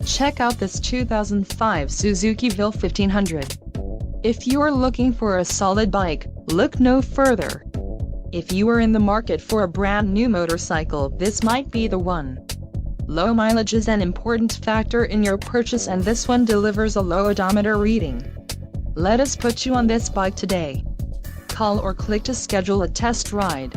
Check out this 2005 Suzuki VL1500. If you're looking for a solid bike, look no further. If you are in the market for a brand new motorcycle, this might be the one. Low mileage is an important factor in your purchase, and this one delivers a low odometer reading. Let us put you on this bike today. Call or click to schedule a test ride.